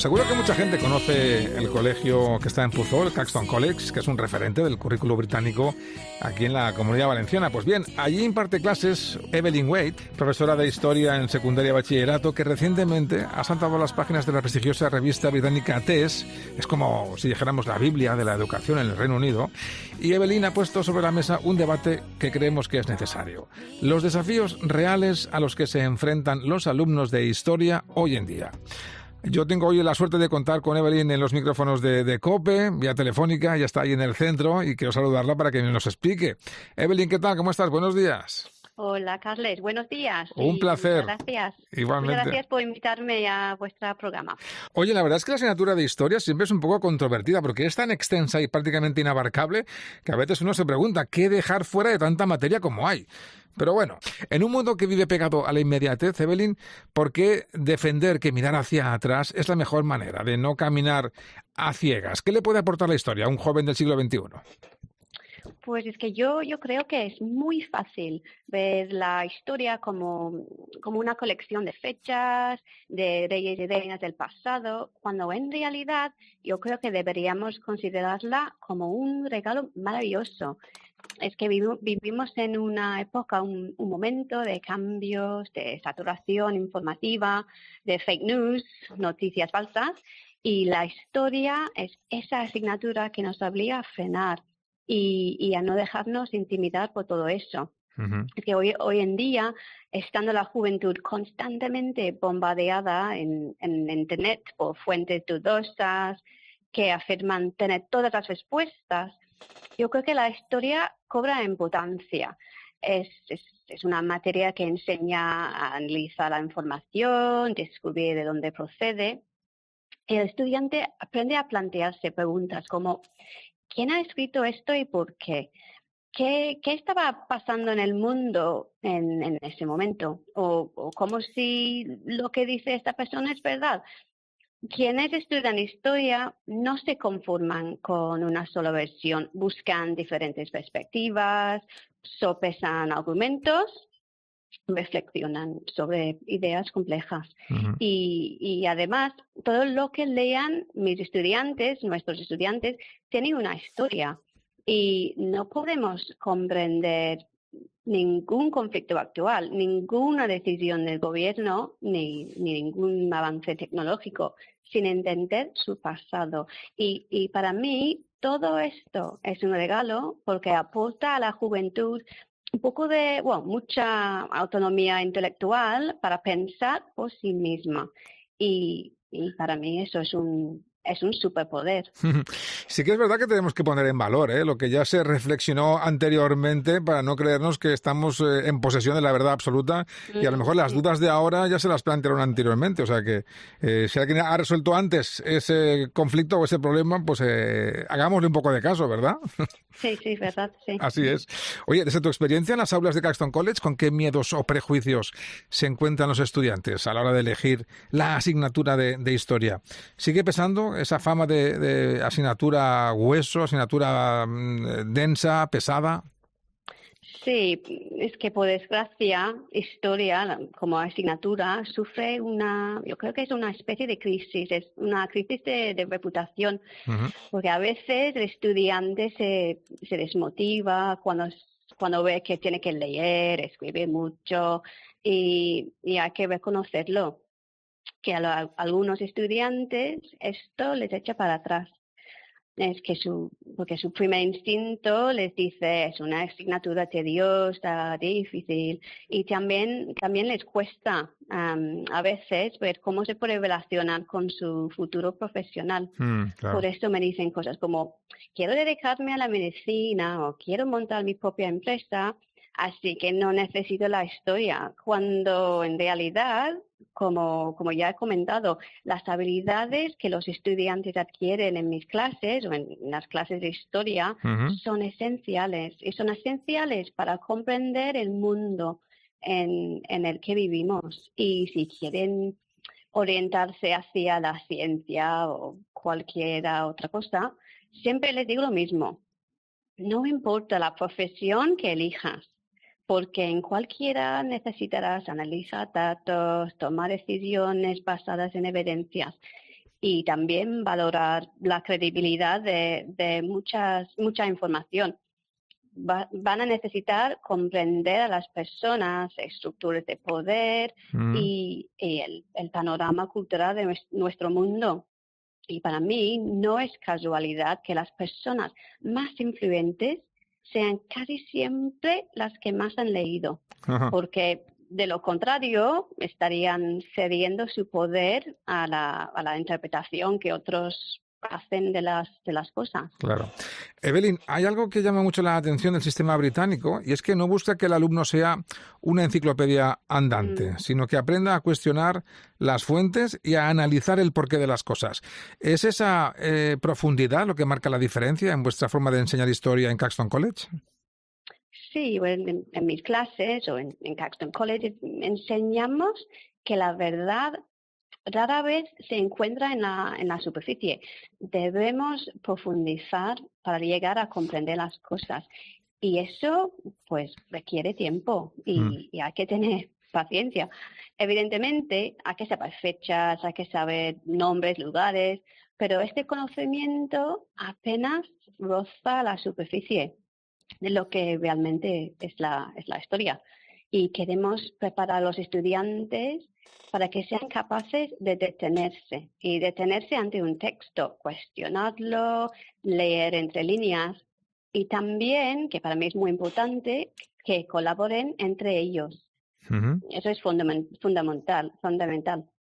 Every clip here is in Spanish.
Seguro que mucha gente conoce el colegio que está en Puzol, Caxton College, que es un referente del currículo británico aquí en la Comunidad Valenciana. Pues bien, allí imparte clases Evelyn Waite, profesora de Historia en secundaria y bachillerato, que recientemente ha saltado las páginas de la prestigiosa revista británica TES. Es como si dijéramos la Biblia de la educación en el Reino Unido. Y Evelyn ha puesto sobre la mesa un debate que creemos que es necesario. Los desafíos reales a los que se enfrentan los alumnos de Historia hoy en día. Yo tengo hoy la suerte de contar con Evelyn en los micrófonos de COPE, vía telefónica, ya está ahí en el centro y quiero saludarla para que nos explique. Evelyn, ¿qué tal? ¿Cómo estás? Buenos días. Hola, Carles. Buenos días. Un placer. Gracias. Igualmente. Muchas gracias por invitarme a vuestro programa. Oye, la verdad es que la asignatura de Historia siempre es un poco controvertida porque es tan extensa y prácticamente inabarcable que a veces uno se pregunta qué dejar fuera de tanta materia como hay. Pero bueno, en un mundo que vive pegado a la inmediatez, Evelyn, ¿por qué defender que mirar hacia atrás es la mejor manera de no caminar a ciegas? ¿Qué le puede aportar la historia a un joven del siglo XXI? Pues es que yo creo que es muy fácil ver la historia como una colección de fechas, de reyes y reinas del pasado, cuando en realidad yo creo que deberíamos considerarla como un regalo maravilloso. Es que vivimos en una época, un momento de cambios, de saturación informativa, de fake news, noticias falsas, y la historia es esa asignatura que nos obliga a frenar y a no dejarnos intimidar por todo eso. Uh-huh. Es que hoy en día, estando la juventud constantemente bombardeada en Internet por fuentes dudosas que afirman tener todas las respuestas, yo creo que la historia cobra importancia. Es una materia que enseña a analizar la información, descubrir de dónde procede. El estudiante aprende a plantearse preguntas como ¿quién ha escrito esto y por qué? ¿Qué estaba pasando en el mundo en ese momento? ¿O como si lo que dice esta persona es verdad? Quienes estudian historia no se conforman con una sola versión, buscan diferentes perspectivas, sopesan argumentos, reflexionan sobre ideas complejas. Uh-huh. Y además, todo lo que lean nuestros estudiantes, tiene una historia. Y no podemos comprender ningún conflicto actual, ninguna decisión del gobierno, ni ningún avance tecnológico, sin entender su pasado. Y para mí, todo esto es un regalo porque aporta a la juventud un poco de, mucha autonomía intelectual para pensar por sí misma. Y para mí eso es un superpoder. Sí que es verdad que tenemos que poner en valor lo que ya se reflexionó anteriormente para no creernos que estamos en posesión de la verdad absoluta y a lo mejor las dudas de ahora ya se las plantearon anteriormente. O sea que si alguien ha resuelto antes ese conflicto o ese problema, pues hagámosle un poco de caso, ¿verdad? Sí, verdad, sí. Así es. Oye, desde tu experiencia en las aulas de Caxton College, ¿con qué miedos o prejuicios se encuentran los estudiantes a la hora de elegir la asignatura de historia? ¿Sigue pesando esa fama de asignatura hueso, asignatura densa, pesada? Sí, es que por desgracia, historia como asignatura sufre yo creo que es una especie de crisis, es una crisis de reputación, Uh-huh. porque a veces el estudiante se desmotiva cuando ve que tiene que leer, escribir mucho y hay que reconocerlo, que a algunos estudiantes esto les echa para atrás. Es que porque su primer instinto les dice es una asignatura tediosa, difícil, y también les cuesta a veces ver cómo se puede relacionar con su futuro profesional. Claro. Por eso me dicen cosas como quiero dedicarme a la medicina o quiero montar mi propia empresa, así que no necesito la historia, cuando en realidad, como ya he comentado, las habilidades que los estudiantes adquieren en mis clases o en las clases de historia Uh-huh. son esenciales y son esenciales para comprender el mundo en el que vivimos. Y si quieren orientarse hacia la ciencia o cualquier otra cosa, siempre les digo lo mismo. No importa la profesión que elijas, porque en cualquiera necesitarás analizar datos, tomar decisiones basadas en evidencias. y también valorar la credibilidad de mucha información. Van a necesitar comprender a las personas, estructuras de poder y el panorama cultural de nuestro mundo. Y para mí no es casualidad que las personas más influyentes sean casi siempre las que más han leído, Ajá. porque de lo contrario estarían cediendo su poder a la interpretación que otros hacen de las cosas. Claro. Evelyn, hay algo que llama mucho la atención del sistema británico y es que no busca que el alumno sea una enciclopedia andante, sino que aprenda a cuestionar las fuentes y a analizar el porqué de las cosas. ¿Es esa profundidad lo que marca la diferencia en vuestra forma de enseñar historia en Caxton College? Sí, bueno, en mis clases o en Caxton College enseñamos que la verdad rara vez se encuentra en la superficie. Debemos profundizar para llegar a comprender las cosas. Y eso, pues, requiere tiempo y hay que tener paciencia. Evidentemente, hay que saber fechas, hay que saber nombres, lugares, pero este conocimiento apenas roza la superficie de lo que realmente es la historia. Y queremos preparar a los estudiantes para que sean capaces de detenerse ante un texto, cuestionarlo, leer entre líneas y también, que para mí es muy importante, que colaboren entre ellos. Eso es fundamental.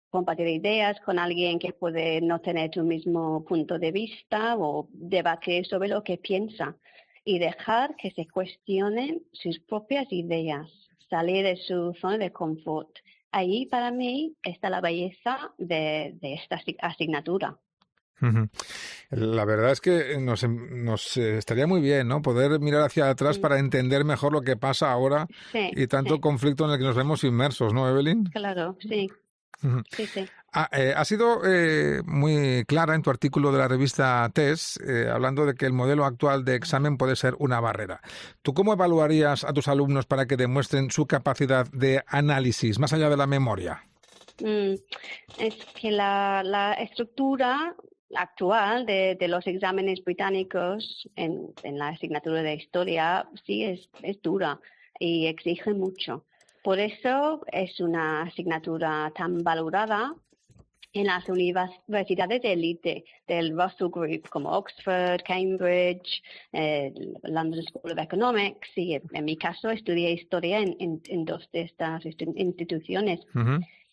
Compartir ideas con alguien que puede no tener tu mismo punto de vista o debatir sobre lo que piensa y dejar que se cuestionen sus propias ideas, salir de su zona de confort. Ahí para mí está la belleza de esta asignatura. La verdad es que nos estaría muy bien, ¿no? Poder mirar hacia atrás para entender mejor lo que pasa ahora y tanto conflicto en el que nos vemos inmersos, ¿no, Evelyn? Claro, sí. Sí. Ha sido muy clara en tu artículo de la revista TES, hablando de que el modelo actual de examen puede ser una barrera. ¿Tú cómo evaluarías a tus alumnos para que demuestren su capacidad de análisis, más allá de la memoria? Es que la estructura actual de los exámenes británicos en la asignatura de historia sí es dura y exige mucho. Por eso es una asignatura tan valorada en las universidades de élite del Russell Group como Oxford, Cambridge, London School of Economics y en mi caso estudié historia en dos de estas instituciones.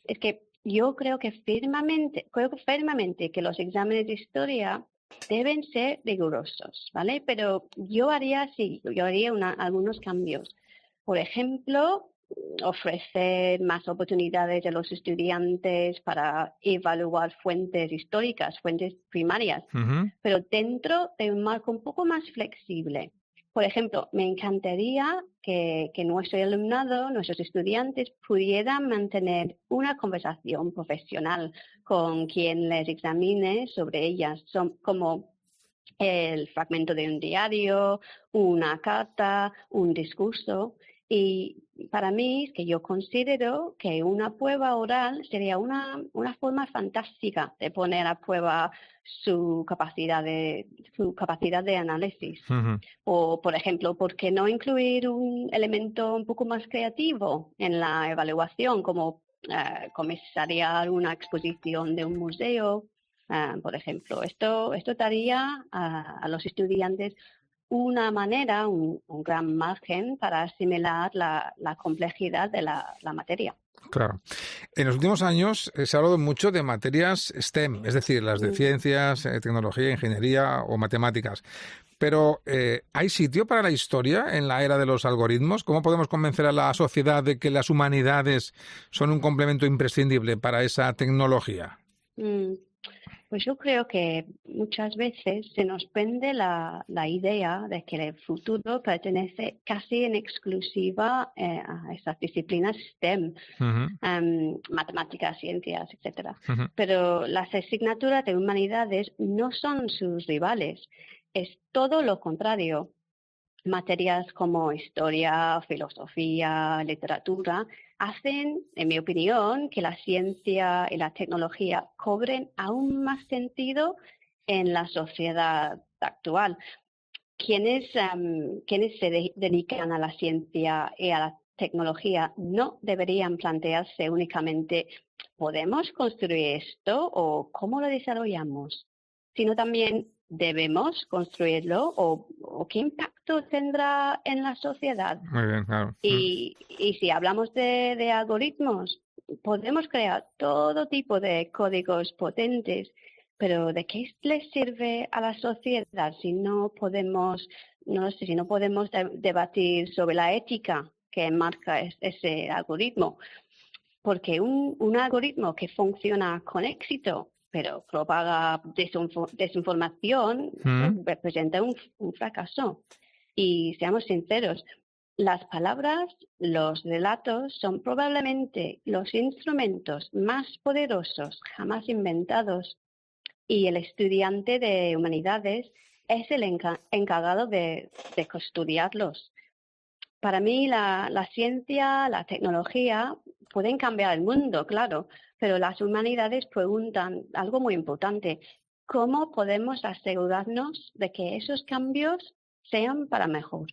Es que yo creo firmemente que los exámenes de historia deben ser rigurosos, ¿vale? Pero yo haría algunos cambios. Por ejemplo, ofrecer más oportunidades a los estudiantes para evaluar fuentes históricas, fuentes primarias, pero dentro de un marco un poco más flexible. Por ejemplo, me encantaría que nuestro alumnado, nuestros estudiantes, pudieran mantener una conversación profesional con quien les examine sobre ellas, como el fragmento de un diario, una carta, un discurso. Y para mí es que yo considero que una prueba oral sería una forma fantástica de poner a prueba su capacidad de análisis. O, por ejemplo, ¿por qué no incluir un elemento un poco más creativo en la evaluación, como comisariar una exposición de un museo? Por ejemplo, esto daría a los estudiantes una manera, un gran margen para asimilar la complejidad de la materia. Claro. En los últimos años se ha hablado mucho de materias STEM, es decir, las de ciencias, tecnología, ingeniería o matemáticas. Pero, ¿hay sitio para la historia en la era de los algoritmos? ¿Cómo podemos convencer a la sociedad de que las humanidades son un complemento imprescindible para esa tecnología? Pues yo creo que muchas veces se nos vende la idea de que el futuro pertenece casi en exclusiva a esas disciplinas STEM, matemáticas, ciencias, etcétera. Pero las asignaturas de humanidades no son sus rivales, es todo lo contrario. Materias como historia, filosofía, literatura hacen, en mi opinión, que la ciencia y la tecnología cobren aún más sentido en la sociedad actual. Quienes se dedican a la ciencia y a la tecnología no deberían plantearse únicamente ¿podemos construir esto o cómo lo desarrollamos? Sino también ¿debemos construirlo o qué impacto tendrá en la sociedad? Muy bien, claro. Y si hablamos de algoritmos, podemos crear todo tipo de códigos potentes, pero ¿de qué les sirve a la sociedad si no podemos, no sé, si no podemos debatir sobre la ética que enmarca ese algoritmo? Porque un algoritmo que funciona con éxito, pero propaga desinformación, representa un fracaso. Y seamos sinceros, las palabras, los relatos son probablemente los instrumentos más poderosos jamás inventados y el estudiante de humanidades es el encargado de custodiarlos. Para mí la ciencia, la tecnología pueden cambiar el mundo, claro, pero las humanidades preguntan algo muy importante. ¿Cómo podemos asegurarnos de que esos cambios sean para mejor?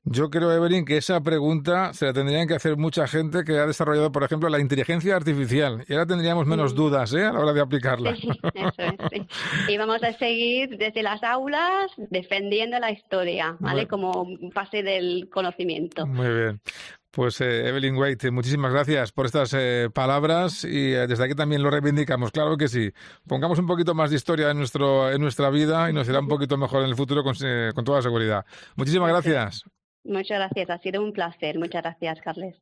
Yo creo, Evelyn, que esa pregunta se la tendrían que hacer mucha gente que ha desarrollado, por ejemplo, la inteligencia artificial. Y ahora tendríamos menos dudas, a la hora de aplicarla. Sí, eso es. Sí. Y vamos a seguir desde las aulas defendiendo la historia, ¿vale? Como base del conocimiento. Muy bien. Pues Evelyn Waite, muchísimas gracias por estas palabras y desde aquí también lo reivindicamos, claro que sí. Pongamos un poquito más de historia en nuestra vida y nos irá un poquito mejor en el futuro con toda seguridad. Muchísimas gracias. Muchas gracias, ha sido un placer. Muchas gracias, Carles.